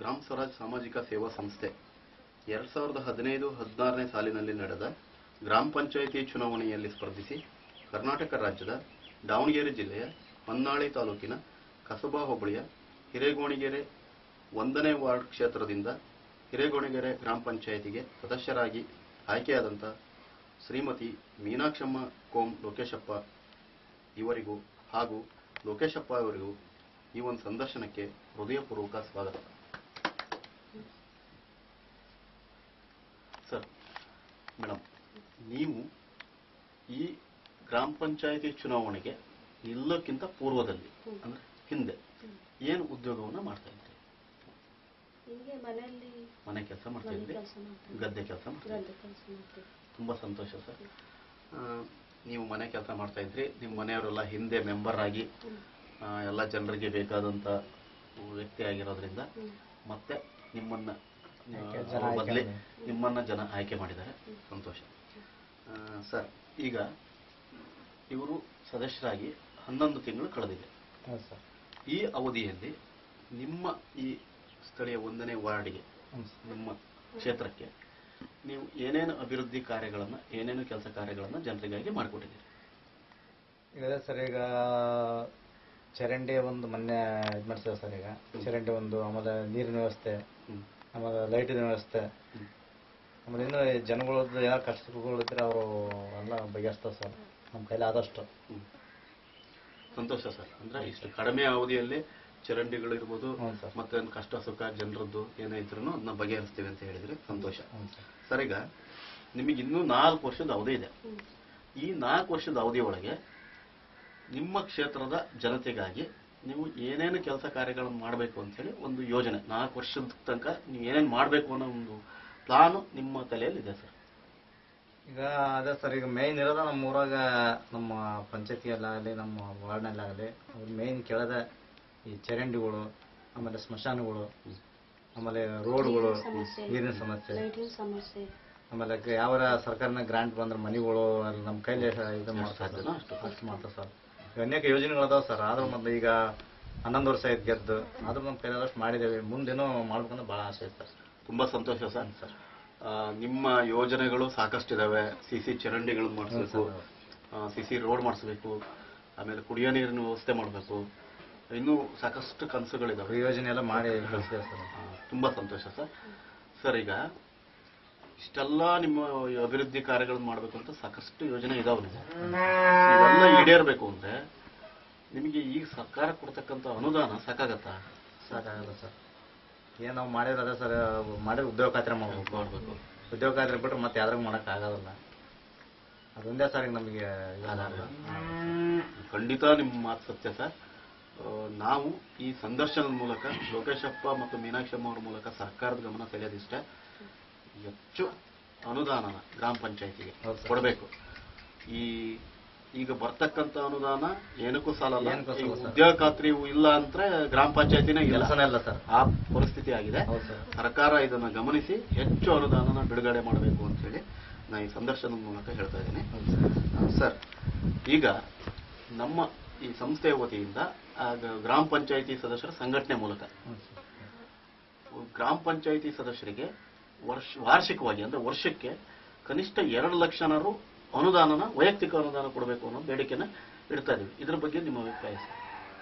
ಗ್ರಾಮ ಸ್ವರಾಜ್ ಸಾಮಾಜಿಕ ಸೇವಾ ಸಂಸ್ಥೆ 2015-16ನೇ ಸಾಲಿನಲ್ಲಿ ನಡೆದ ಗ್ರಾಮ ಪಂಚಾಯಿತಿ ಚುನಾವಣೆಯಲ್ಲಿ ಸ್ಪರ್ಧಿಸಿ ಕರ್ನಾಟಕ ರಾಜ್ಯದ ದಾವಣಗೆರೆ ಜಿಲ್ಲೆಯ ಹೊನ್ನಾಳಿ ತಾಲೂಕಿನ ಕಸಬಾ ಹೋಬಳಿಯ ಹಿರೇಗೋಣಿಗೆರೆ 1ನೇ ವಾರ್ಡ್ ಕ್ಷೇತ್ರದಿಂದ ಹಿರೇಗೋಣಿಗೆರೆ ಗ್ರಾಮ ಪಂಚಾಯಿತಿಗೆ ಸದಸ್ಯರಾಗಿ ಆಯ್ಕೆಯಾದಂಥ ಶ್ರೀಮತಿ ಮೀನಾಕ್ಷಮ್ಮ ಕೋಂ ಲೋಕೇಶಪ್ಪ ಇವರಿಗೂ ಹಾಗೂ ಲೋಕೇಶಪ್ಪ ಅವರಿಗೂ ಈ ಒಂದು ಸಂದರ್ಶನಕ್ಕೆ ಹೃದಯಪೂರ್ವಕ ಸ್ವಾಗತ. ಸರ್, ಮೇಡಮ್, ನೀವು ಈ ಗ್ರಾಮ ಪಂಚಾಯಿತಿ ಚುನಾವಣೆಗೆ ನಿಲ್ಲಕ್ಕಿಂತ ಪೂರ್ವದಲ್ಲಿ ಅಂದ್ರೆ ಹಿಂದೆ ಏನು ಉದ್ಯೋಗವನ್ನು ಮಾಡ್ತಾ ಇದ್ರಿ? ಮನೆ ಕೆಲಸ ಮಾಡ್ತಾ ಇದ್ರಿ, ಗದ್ದೆ ಕೆಲಸ ಮಾಡ್ತಾ ಇದ್ರಿ. ತುಂಬಾ ಸಂತೋಷ ಸರ್. ನೀವು ಮನೆ ಕೆಲಸ ಮಾಡ್ತಾ ಇದ್ರಿ, ನಿಮ್ಮ ಮನೆಯವರೆಲ್ಲ ಹಿಂದೆ ಮೆಂಬರ್ ಆಗಿ ಎಲ್ಲ ಜನರಿಗೆ ಬೇಕಾದಂತ ವ್ಯಕ್ತಿ ಆಗಿರೋದ್ರಿಂದ ಮತ್ತೆ ನಿಮ್ಮನ್ನ ಬದಲಿ ನಿಮ್ಮನ್ನ ಜನ ಆಯ್ಕೆ ಮಾಡಿದ್ದಾರೆ. ಸಂತೋಷ ಸರ್. ಈಗ ಇವರು ಸದಸ್ಯರಾಗಿ 11 ತಿಂಗಳು ಕಳೆದಿದೆ. ಈ ಅವಧಿಯಲ್ಲಿ ನಿಮ್ಮ ಈ ಸ್ಥಳೀಯ 1ನೇ ವಾರ್ಡ್ಗೆ, ನಿಮ್ಮ ಕ್ಷೇತ್ರಕ್ಕೆ ನೀವು ಏನೇನು ಅಭಿವೃದ್ಧಿ ಕಾರ್ಯಗಳನ್ನ, ಏನೇನು ಕೆಲಸ ಕಾರ್ಯಗಳನ್ನ ಜನರಿಗಾಗಿ ಮಾಡಿಕೊಟ್ಟಿದ್ದೀರಿ? ಈಗ ಸರ್, ಈಗ ಚರಂಡಿ ಒಂದು ಮೊನ್ನೆ ಇದು ಮಾಡ್ತೇವೆ ಸರ್. ಈಗ ಚರಂಡಿ ಒಂದು, ಆಮೇಲೆ ನೀರಿನ ವ್ಯವಸ್ಥೆ, ಆಮೇಲೆ ಲೈಟಿನ ವ್ಯವಸ್ಥೆ, ಆಮೇಲೆ ಇನ್ನೂ ಜನಗಳದ್ದು ಏನೋ ಕಷ್ಟಗಳಿದ್ರೆ ಅವರು ಎಲ್ಲ ಬಗೆಹರಿಸ್ತಾರೆ ಸರ್, ನಮ್ಮ ಕೈಲಿ ಆದಷ್ಟು. ಸಂತೋಷ ಸರ್. ಅಂದ್ರೆ ಇಷ್ಟು ಕಡಿಮೆ ಅವಧಿಯಲ್ಲಿ ಚರಂಡಿಗಳು ಇರ್ಬೋದು, ಮತ್ತೆ ಕಷ್ಟ ಸುಖ ಜನರದ್ದು ಏನೇ ಇದ್ರು ಅದನ್ನ ಬಗೆಹರಿಸ್ತೀವಿ ಅಂತ ಹೇಳಿದ್ರೆ ಸಂತೋಷ ಸರ್. ಈಗ ನಿಮಗೆ ಇನ್ನೂ 4 ವರ್ಷದ ಅವಧಿ ಇದೆ. ಈ 4 ವರ್ಷದ ಅವಧಿ ಒಳಗೆ ನಿಮ್ಮ ಕ್ಷೇತ್ರದ ಜನತೆಗಾಗಿ ನೀವು ಏನೇನು ಕೆಲಸ ಕಾರ್ಯಗಳನ್ನು ಮಾಡಬೇಕು ಅಂತ ಹೇಳಿ ಒಂದು ಯೋಜನೆ, 4 ವರ್ಷದ ತನಕ ನೀವು ಏನೇನು ಮಾಡಬೇಕು ಅನ್ನೋ ಒಂದು ಪ್ಲಾನ್ ನಿಮ್ಮ ತಲೆಯಲ್ಲಿ ಇದೆ ಸರ್? ಈಗ ಅದೇ ಸರ್, ಈಗ ಮೇಯ್ನ್ ಇರೋದ ನಮ್ಮ ಊರಾಗ, ನಮ್ಮ ಪಂಚಾಯತಿಯಲ್ಲಾಗಲಿ ನಮ್ಮ ವಾರ್ಡ್ನಲ್ಲಾಗಲಿ ಮೇಯ್ನ್ ಕೇಳದ ಈ ಚರಂಡಿಗಳು, ಆಮೇಲೆ ಸ್ಮಶಾನಗಳು, ಆಮೇಲೆ ರೋಡ್ಗಳು, ನೀರಿನ ಸಮಸ್ಯೆ, ಆಮೇಲೆ ಯಾವ ಸರ್ಕಾರನ ಗ್ರಾಂಟ್ ಬಂದ್ರೆ ಮನೆಗಳು ಅಲ್ಲಿ ನಮ್ಮ ಕೈಲಿ ಇದು ಮಾಡ್ತಾರೆ ಅಷ್ಟು ಮಾಡ್ತಾರೆ ಸರ್. ಅನೇಕ ಯೋಜನೆಗಳದಾವ ಸರ್. ಆದ್ರೂ ಮತ್ತೆ ಈಗ 11 ವರ್ಷ ಆಯ್ತು ಗೆದ್ದು, ಆದ್ರೂ ನಮ್ಮ ಕೈಲಾದಷ್ಟು ಮಾಡಿದ್ದೇವೆ. ಮುಂದೇನೋ ಮಾಡ್ಬೇಕಂದ್ರೆ ಭಾಳ ಆಸೆ ಐತೆ ಸರ್. ತುಂಬಾ ಸಂತೋಷ ಸರ್. ನಿಮ್ಮ ಯೋಜನೆಗಳು ಸಾಕಷ್ಟು ಇದಾವೆ. ಸಿಸಿ ಚರಂಡಿಗಳನ್ನು ಮಾಡಿಸ್ಬೇಕು, ಸಿಸಿ ರೋಡ್ ಮಾಡಿಸ್ಬೇಕು, ಆಮೇಲೆ ಕುಡಿಯೋ ನೀರಿನ ವ್ಯವಸ್ಥೆ ಮಾಡಬೇಕು, ಇನ್ನೂ ಸಾಕಷ್ಟು ಕನಸುಗಳಿದಾವೆ. ಯೋಜನೆ ಎಲ್ಲ ಮಾಡಿ ಕಳಿಸಿದೆ ಸರ್. ತುಂಬಾ ಸಂತೋಷ ಸರ್. ಸರ್, ಈಗ ಇಷ್ಟೆಲ್ಲ ನಿಮ್ಮ ಅಭಿವೃದ್ಧಿ ಕಾರ್ಯಗಳನ್ನು ಮಾಡಬೇಕು ಅಂತ ಸಾಕಷ್ಟು ಯೋಜನೆ ಇದಾವೆ. ಇವೆಲ್ಲ ಈಡೇರಬೇಕು ಅಂದ್ರೆ ನಿಮಗೆ ಈಗ ಸರ್ಕಾರ ಕೊಡ್ತಕ್ಕಂಥ ಅನುದಾನ ಸಾಕಾಗತ್ತಾ? ಸಾಕಾಗಲ್ಲ ಸರ್. ಏನು ನಾವು ಮಾಡಿದ್ರೆ ಅದೇ ಸರ್, ಮಾಡಿದ್ರೆ ಉದ್ಯೋಗ ಖಾತ್ರಿ ಮಾಡಬೇಕು. ಉದ್ಯೋಗ ಖಾತ್ರಿ ಬಿಟ್ರೆ ಮತ್ತೆ ಯಾವ್ದಾಗ ಮಾಡಕ್ ಆಗೋದಿಲ್ಲ. ಅದೊಂದೇ ಸರ್ ಈಗ ನಮಗೆ ಖಂಡಿತ ನಿಮ್ಮ ಮಾತು ಸತ್ಯ ಸರ್. ನಾವು ಈ ಸಂದರ್ಶನದ ಮೂಲಕ ಲೋಕೇಶಪ್ಪ ಮತ್ತು ಮೀನಾಕ್ಷಮ್ಮ ಅವರ ಮೂಲಕ ಸರ್ಕಾರದ ಗಮನ ಸೆಳೆಯೋದಿಷ್ಟೇ, ಹೆಚ್ಚು ಅನುದಾನನ ಗ್ರಾಮ ಪಂಚಾಯತಿಗೆ ಕೊಡಬೇಕು. ಈಗ ಬರ್ತಕ್ಕಂಥ ಅನುದಾನ ಏನಕ್ಕೂ ಸಾಲಲ್ಲ. ಉದ್ಯೋಗ ಖಾತ್ರಿ ಇಲ್ಲ ಅಂದ್ರೆ ಗ್ರಾಮ ಪಂಚಾಯತಿನ ಕೆಲಸನೇ ಇಲ್ಲ ಸರ್. ಆ ಪರಿಸ್ಥಿತಿ ಆಗಿದೆ. ಸರ್ಕಾರ ಇದನ್ನ ಗಮನಿಸಿ ಹೆಚ್ಚು ಅನುದಾನನ ಬಿಡುಗಡೆ ಮಾಡಬೇಕು ಅಂತ ಹೇಳಿ ನಾನು ಈ ಸಂದರ್ಶನದ ಮೂಲಕ ಹೇಳ್ತಾ ಇದ್ದೀನಿ ಸರ್. ಈಗ ನಮ್ಮ ಈ ಸಂಸ್ಥೆಯ ವತಿಯಿಂದ ಗ್ರಾಮ ಪಂಚಾಯತಿ ಸದಸ್ಯರ ಸಂಘಟನೆ ಮೂಲಕ ಗ್ರಾಮ ಪಂಚಾಯತಿ ಸದಸ್ಯರಿಗೆ ವಾರ್ಷಿಕವಾಗಿ ಅಂದ್ರೆ ವರ್ಷಕ್ಕೆ ಕನಿಷ್ಠ 2 ಲಕ್ಷನಾರು ಅನುದಾನನ, ವೈಯಕ್ತಿಕ ಅನುದಾನ ಕೊಡಬೇಕು ಅನ್ನೋ ಬೇಡಿಕೆನ ಇಡ್ತಾ ಇದೀವಿ. ಇದ್ರ ಬಗ್ಗೆ ನಿಮ್ಮ ಅಭಿಪ್ರಾಯ ಸರ್?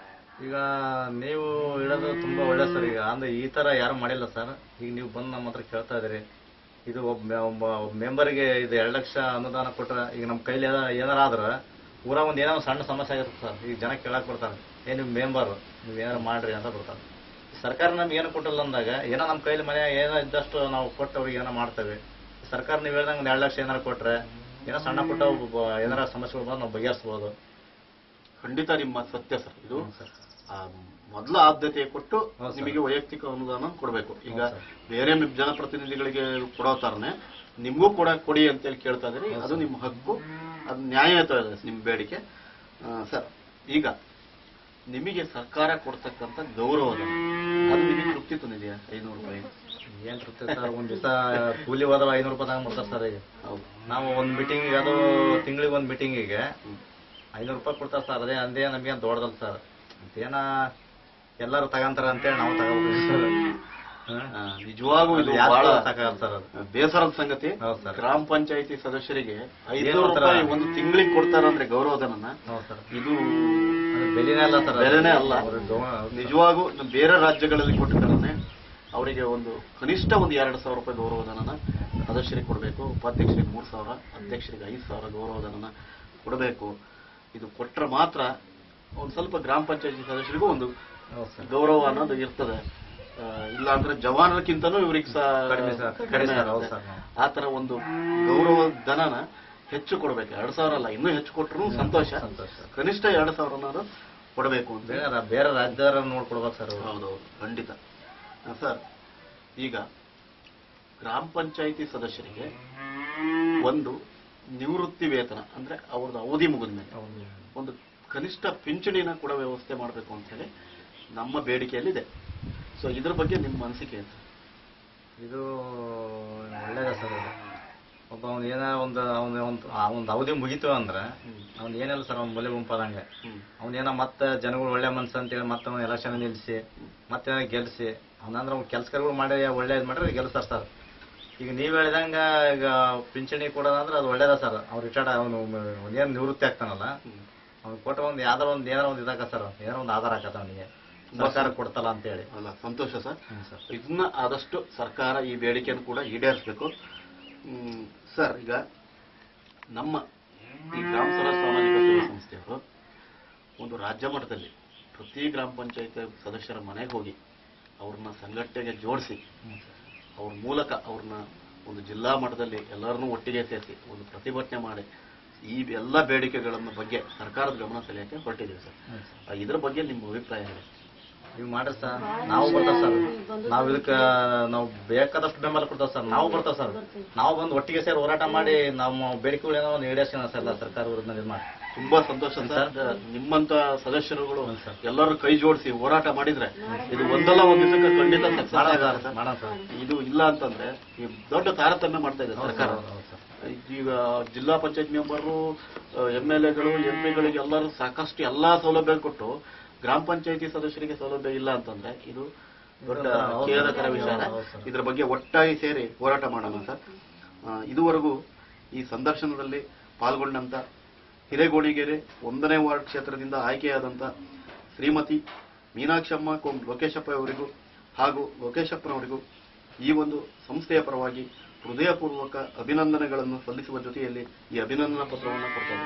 ಈಗ ನೀವು ಹೇಳೋದು ತುಂಬಾ ಒಳ್ಳೆ ಸರ್. ಈಗ ಅಂದ್ರೆ ಈ ತರ ಯಾರು ಮಾಡಿಲ್ಲ ಸರ್. ಈಗ ನೀವು ಬಂದು ನಮ್ಮ ಹತ್ರ ಕೇಳ್ತಾ ಇದ್ರಿ, ಇದು ಒಬ್ಬ ಮೆಂಬರ್ಗೆ ಇದು 2 ಲಕ್ಷ ಅನುದಾನ ಕೊಟ್ರೆ, ಈಗ ನಮ್ಮ ಕೈಲಿ ಏನಾರ ಆದ್ರೆ ಊರಾಗ ಒಂದು ಏನೋ ಸಣ್ಣ ಸಮಸ್ಯೆ ಆಗಿರುತ್ತೆ ಸರ್. ಈಗ ಜನ ಕೇಳಕ್ ಬರ್ತಾರೆ, ನೀವು ಮೆಂಬರ್ ನೀವು ಏನಾರು ಮಾಡ್ರಿ ಅಂತ ಬರ್ತಾರೆ. ಸರ್ಕಾರ ನಮ್ಗೆ ಏನು ಕೊಟ್ಟಿಲ್ಲ ಅಂದಾಗ ಏನೋ ನಮ್ಮ ಕೈಲಿ ಮನೆ ಏನೋ ಇದ್ದಷ್ಟು ನಾವು ಕೊಟ್ಟು ಅವ್ರಿಗೆ ಏನೋ ಮಾಡ್ತೇವೆ. ಸರ್ಕಾರ ನೀವು ಹೇಳ್ದಂಗೆ 2 ಲಕ್ಷ ಏನಾರು ಕೊಟ್ರೆ ಏನೋ ಸಣ್ಣ ಪುಟ್ಟ ಏನಾರ ಸಮಸ್ಯೆಗಳು ಬಂದು ನಾವು ಬಗೆಹರಿಸಬಹುದು. ಖಂಡಿತ ನಿಮ್ಮ ಸತ್ಯ ಸರ್. ಇದು ಮೊದಲ ಆದ್ಯತೆ ಕೊಟ್ಟು ನಿಮಗೆ ವೈಯಕ್ತಿಕ ಅನುದಾನ ಕೊಡಬೇಕು. ಈಗ ಬೇರೆ ಜನಪ್ರತಿನಿಧಿಗಳಿಗೆ ಕೊಡೋ ತರನೇ ನಿಮಗೂ ಕೂಡ ಕೊಡಿ ಅಂತೇಳಿ ಕೇಳ್ತಾ ಇದ್ರಿ. ಅದು ನಿಮ್ಮ ಹಕ್ಕು, ಅದು ನ್ಯಾಯಯುತ ಇದೆ ನಿಮ್ಮ ಬೇಡಿಕೆ ಸರ್. ಈಗ ನಿಮಗೆ ಸರ್ಕಾರ ಕೊಡ್ತಕ್ಕಂಥ ಗೌರವದ ಅದು ನಿಮಗೆ ತೃಪ್ತಿ ತಂದಿದೆಯಾ? 500 ರೂಪಾಯಿ ಏನ್ ತೃಪ್ತಿ ಸರ್? ಒಂದ್ ದಿವಸ ಕೂಲಿ ಹೋದ್ರೆ 500 ರೂಪಾಯಿ ತಗೊಂಡ್ ಬರ್ತಾರೆ ಸರ್. ಈಗ ನಾವು ಒಂದ್ ಮೀಟಿಂಗ್, ಅದು ತಿಂಗಳಿಗೆ ಒಂದು ಮೀಟಿಂಗಿಗೆ 500 ರೂಪಾಯಿ ಕೊಡ್ತಾರೆ ಸರ್. ಅಂದೇ ನಮ್ಗೇನು ದೊಡ್ಡದಲ್ಲ ಸರ್. ಮತ್ತೇನ ಎಲ್ಲರೂ ತಗೊಂತಾರ ಅಂತೇಳಿ ನಾವು ತಗೋಬೇಕು ಸರ್. ನಿಜವಾಗೂ ಇದು ಯಾರು ಬಹಳ ಸಾಕಾಗಲ್ಲ ಸರ್ ಅದು. ಬೇಸರದ ಸಂಗತಿ. ಹೌದು ಸರ್. ಗ್ರಾಮ ಪಂಚಾಯತಿ ಸದಸ್ಯರಿಗೆ 500 ರೂಪಾಯಿ ಒಂದು ತಿಂಗಳಿಗೆ ಕೊಡ್ತಾರಂದ್ರೆ ಗೌರವಧನನ, ಹೌದು ಸರ್. ಇದು ಅದು ಬೆಲೆನೇ ಅಲ್ಲ ಸರ್. ಬೆಲೆನೇ ಅಲ್ಲ. ನಿಜವಾಗೂ ಬೇರೆ ರಾಜ್ಯಗಳಲ್ಲಿ ಕೊಟ್ಟಿದ್ದಾನೆ ಅವರಿಗೆ ಒಂದು ಕನಿಷ್ಠ ಒಂದು 2,000 ರೂಪಾಯಿ ಗೌರವಧನನ ಸದಸ್ಯರಿಗೆ ಕೊಡಬೇಕು. ಉಪಾಧ್ಯಕ್ಷರಿಗೆ 3,000, ಅಧ್ಯಕ್ಷರಿಗೆ 5,000 ಗೌರವಧನನ ಕೊಡಬೇಕು. ಇದು ಕೊಟ್ಟರೆ ಮಾತ್ರ ಒಂದು ಸ್ವಲ್ಪ ಗ್ರಾಮ ಪಂಚಾಯತಿ ಸದಸ್ಯರಿಗೂ ಒಂದು ಗೌರವ ಅನ್ನೋದು ಇರ್ತದೆ. ಇಲ್ಲ ಅಂದ್ರೆ ಜವಾನರಕ್ಕಿಂತನೂ ಇವ್ರಿಗೆ ಆ ತರ ಒಂದು ಗೌರವ ಧನನ ಹೆಚ್ಚು ಕೊಡಬೇಕು. 2,000 ಅಲ್ಲ, ಇನ್ನೂ ಹೆಚ್ಚು ಕೊಟ್ಟರು ಸಂತೋಷ. ಕನಿಷ್ಠ 2,000 ಕೊಡಬೇಕು ಅಂತ ಬೇರೆ ರಾಜ್ಯದವರ ನೋಡ್ಕೊಡ್ಬೇಕು ಸರ್. ಹೌದು, ಖಂಡಿತ ಸರ್. ಈಗ ಗ್ರಾಮ ಪಂಚಾಯಿತಿ ಸದಸ್ಯರಿಗೆ ಒಂದು ನಿವೃತ್ತಿ ವೇತನ ಅಂದ್ರೆ ಅವ್ರದ್ದು ಅವಧಿ ಮುಗಿದ ಮೇಲೆ ಒಂದು ಕನಿಷ್ಠ ಪಿಂಚಣಿನ ಕೂಡ ವ್ಯವಸ್ಥೆ ಮಾಡಬೇಕು ಅಂತ ಹೇಳಿ ನಮ್ಮ ಬೇಡಿಕೆಯಲ್ಲಿದೆ. ಸೊ ಇದ್ರ ಬಗ್ಗೆ ನಿಮ್ಮ ಅನಿಸಿಕೆ ಅಂತ? ಇದು ಒಳ್ಳೇದ ಸರ್. ಇದು ಒಬ್ಬ ಅವ್ನು ಏನೋ ಒಂದು ಅವಧಿ ಮುಗೀತು ಅಂದ್ರೆ ಅವ್ನು ಏನಿಲ್ಲ ಸರ್, ಅವ್ನು ಮೂಲೆ ಗುಂಪಾದಂಗೆ ಅವನೇನೋ ಮತ್ತೆ ಜನಗಳು ಒಳ್ಳೆ ಮನ್ಸು ಅಂತೇಳಿ ಮತ್ತೆ ಅವ್ನು ಎಲೆಕ್ಷನ್ ನಿಲ್ಲಿಸಿ ಮತ್ತೆ ಗೆಲ್ಲಿಸಿ ಅವನಂದ್ರೆ ಅವ್ನು ಕೆಲಸಗಳು ಮಾಡಿ ಒಳ್ಳೇದು ಮಾಡ್ರೆ ಗೆಲ್ಸ್ತಾರೆ ಸರ್. ಈಗ ನೀವು ಹೇಳಿದಂಗ ಈಗ ಪಿಂಚಣಿ ಕೊಡೋದಂದ್ರೆ ಅದು ಒಳ್ಳೇದ ಸರ್. ಅವ್ನು ರಿಟೈರ್ಡ್ ಅವನು ಏನು ನಿವೃತ್ತಿ ಆಗ್ತಾನಲ್ಲ ಅವ್ನು ಕೊಟ್ಟ ಒಂದು ಯಾವ್ದಾರ ಒಂದು ಏನಾರ ಒಂದು ಇದಾಕ ಸರ್, ಏನಾರ ಒಂದು ಆಧಾರ ಹಾಕತ್ತ ಅವನಿಗೆ ಸರ್ಕಾರ ಕೊಡ್ತಲ್ಲ ಅಂತ ಹೇಳಿ. ಅಲ್ಲ, ಸಂತೋಷ ಸರ್. ಇದನ್ನ ಆದಷ್ಟು ಸರ್ಕಾರ ಈ ಬೇಡಿಕೆಯನ್ನು ಕೂಡ ಈಡೇರಿಸಬೇಕು ಸರ್. ಈಗ ನಮ್ಮ ಈ ಗ್ರಾಮ ಸ್ವರಾಜ್ ಸಾಮಾಜಿಕ ಸೇವಾ ಸಂಸ್ಥೆಯವರು ಒಂದು ರಾಜ್ಯ ಮಟ್ಟದಲ್ಲಿ ಪ್ರತಿ ಗ್ರಾಮ ಪಂಚಾಯತ್ ಸದಸ್ಯರ ಮನೆಗೆ ಹೋಗಿ ಅವ್ರನ್ನ ಸಂಘಟನೆಗೆ ಜೋಡಿಸಿ ಅವ್ರ ಮೂಲಕ ಅವ್ರನ್ನ ಒಂದು ಜಿಲ್ಲಾ ಮಟ್ಟದಲ್ಲಿ ಎಲ್ಲರನ್ನೂ ಒಟ್ಟಿಗೆ ಸೇರಿಸಿ ಒಂದು ಪ್ರತಿಭಟನೆ ಮಾಡಿ ಈ ಎಲ್ಲ ಬೇಡಿಕೆಗಳನ್ನು ಬಗ್ಗೆ ಸರ್ಕಾರದ ಗಮನ ಸೆಳೆಯಕ್ಕೆ ಹೊರಟಿದ್ದೀವಿ ಸರ್. ಇದ್ರ ಬಗ್ಗೆ ನಿಮ್ಮ ಅಭಿಪ್ರಾಯ ಹೇಳಿ. ನೀವು ಮಾಡ್ರಿ ಸರ್, ನಾವು ಬರ್ತಾವ ಸರ್. ನಾವು ಇದಕ್ಕೆ ನಾವು ಬೇಕಾದಷ್ಟು ಬೆಂಬಲ ಕೊಡ್ತಾವ ಸರ್. ನಾವು ಬರ್ತಾವ ಸರ್. ನಾವು ಬಂದು ಒಟ್ಟಿಗೆ ಸೇರಿ ಹೋರಾಟ ಮಾಡಿ ನಮ್ಮ ಬೇಡಿಕೆಗಳೇನೋ ಒಂದು ಈಡೇರಿಸ್ಕೋಣ ಸರ್ ಸರ್ಕಾರ ವಿರುದ್ಧ ಇದು ಮಾಡಿ. ತುಂಬಾ ಸಂತೋಷ ಸರ್. ನಿಮ್ಮಂತ ಸದಸ್ಯರುಗಳು ಎಲ್ಲರೂ ಕೈ ಜೋಡಿಸಿ ಹೋರಾಟ ಮಾಡಿದ್ರೆ ಇದು ಒಂದಲ್ಲ ಒಂದ್ ದಿವಸಕ್ಕೆ ಖಂಡಿತ ಸಕ್ಸಸ್. ಇದು ಇಲ್ಲ ಅಂತಂದ್ರೆ ಈ ದೊಡ್ಡ ತಾರತಮ್ಯ ಮಾಡ್ತಾ ಇದೆ ಸರ್ಕಾರ. ಈಗ ಜಿಲ್ಲಾ ಪಂಚಾಯತ್ ಮೆಂಬರು, MLAಗಳು, MP ಗಳಿಗೆ ಎಲ್ಲರೂ ಸಾಕಷ್ಟು ಎಲ್ಲಾ ಸೌಲಭ್ಯ ಕೊಟ್ಟು ಗ್ರಾಮ ಪಂಚಾಯತಿ ಸದಸ್ಯರಿಗೆ ಸೌಲಭ್ಯ ಇಲ್ಲ ಅಂತಂದ್ರೆ ಇದು ದೊಡ್ಡ ಖೇದಕರ ವಿಚಾರ. ಇದ್ರ ಬಗ್ಗೆ ಒಟ್ಟಾಗಿ ಸೇರಿ ಹೋರಾಟ ಮಾಡೋಣ ಸರ್. ಇದುವರೆಗೂ ಈ ಸಂದರ್ಶನದಲ್ಲಿ ಪಾಲ್ಗೊಂಡಂತ ಹಿರೇಗೋಣಿಗೆರೆ 1ನೇ ವಾರ್ಡ್ ಕ್ಷೇತ್ರದಿಂದ ಆಯ್ಕೆಯಾದಂತ ಶ್ರೀಮತಿ ಮೀನಾಕ್ಷಮ್ಮ ಕೋಂ ಲೋಕೇಶಪ್ಪ ಅವರಿಗೂ ಹಾಗೂ ಲೋಕೇಶಪ್ಪನವರಿಗೂ ಈ ಒಂದು ಸಂಸ್ಥೆಯ ಪರವಾಗಿ ಹೃದಯಪೂರ್ವಕ ಅಭಿನಂದನೆಗಳನ್ನು ಸಲ್ಲಿಸುವ ಜೊತೆಯಲ್ಲಿ ಈ ಅಭಿನಂದನಾ ಪತ್ರವನ್ನು ಕೊಡ್ತಾರೆ.